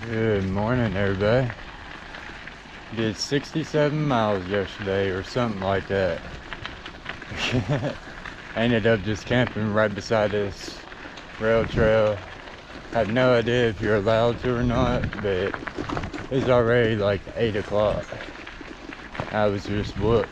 Good morning, everybody. Did 67 miles yesterday or something like that. Ended up just camping right beside this rail trail. Have no idea if you're allowed to or not, but it's already like 8 o'clock. I was just booked.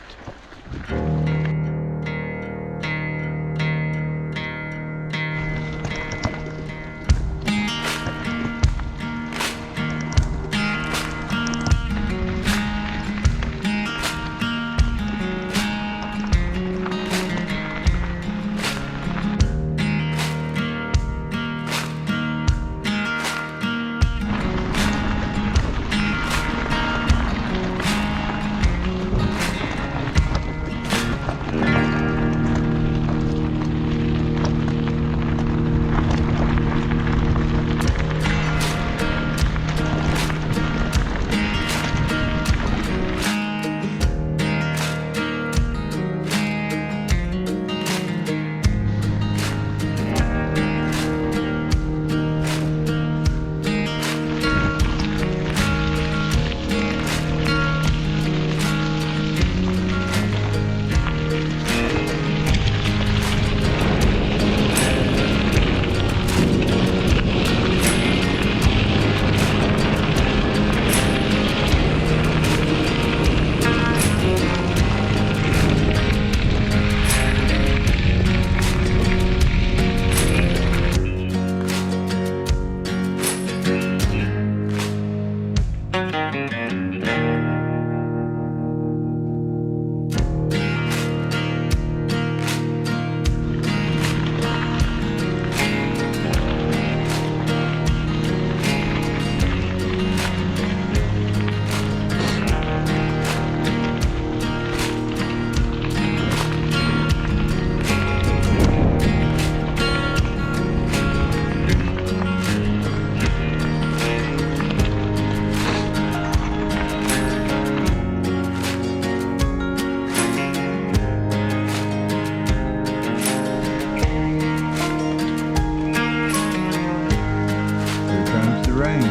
Rain. I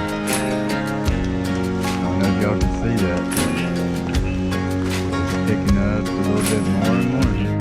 don't know if y'all can see that. It's picking up a little bit more and more here.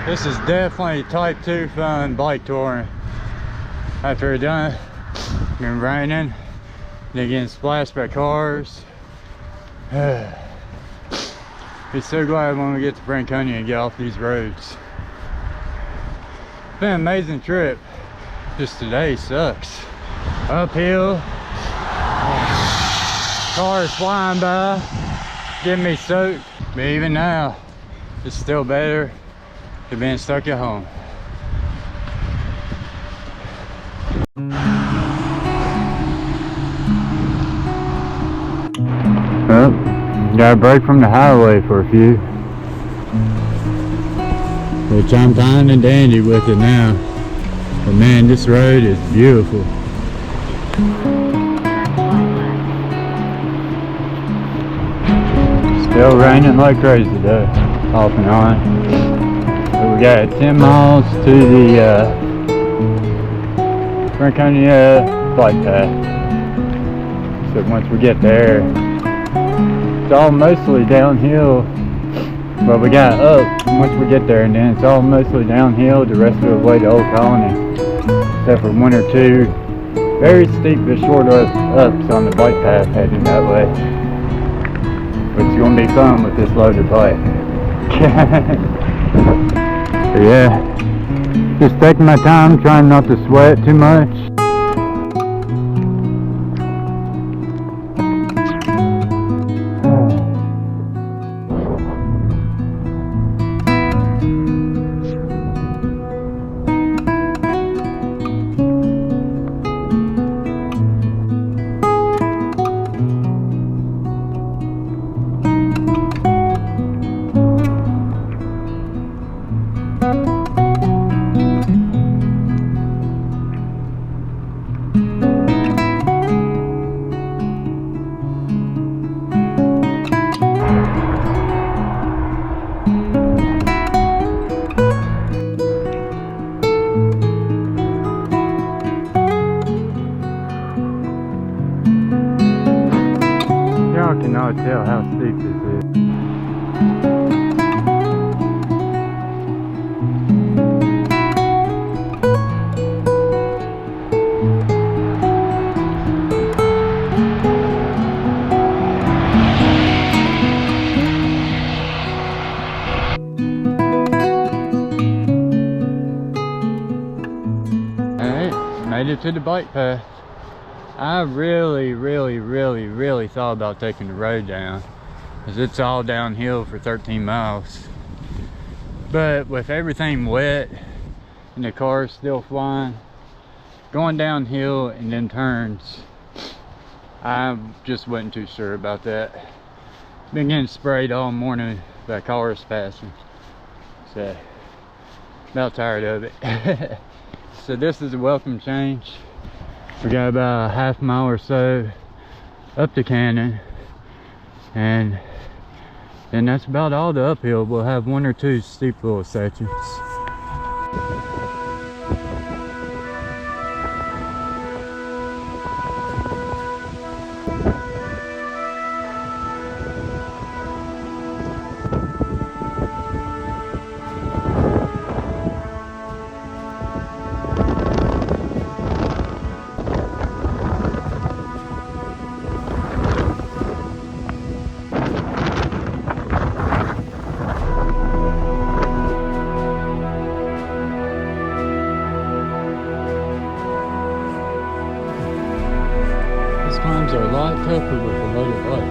This is definitely type 2 fun bike touring. After we're done, been raining, then getting splashed by cars. Be so glad when we get to Franconia and get off these roads. Been an amazing trip. Just today sucks. Uphill, cars flying by, getting me soaked. But even now, it's still better than being stuck at home. Well, got a break from the highway for a few, which I'm fine and dandy with it now. But man, this road is beautiful. Still raining like crazy though, off and on. We got 10 miles to the Franconia bike path. So once we get there, it's all mostly downhill. But we got up once we get there, and then it's all mostly downhill the rest of the way to Old Colony. Except for one or two very steep but short ups on the bike path heading that way. Which is going to be fun with this loaded bike. Yeah, just taking my time, trying not to sweat too much. y'all tell how steep this is. Alright, made it to the bike path. I really thought about taking the road down, because it's all downhill for 13 miles. But with everything wet and the cars still flying, going downhill and then turns, I just wasn't too sure about that. Been getting sprayed all morning by cars passing, so about tired of it. So this is a welcome change. We got about a half mile or so up the canyon, and then that's about all the uphill. We'll have one or two steep little sections. These climbs are a lot tougher with a loaded bike.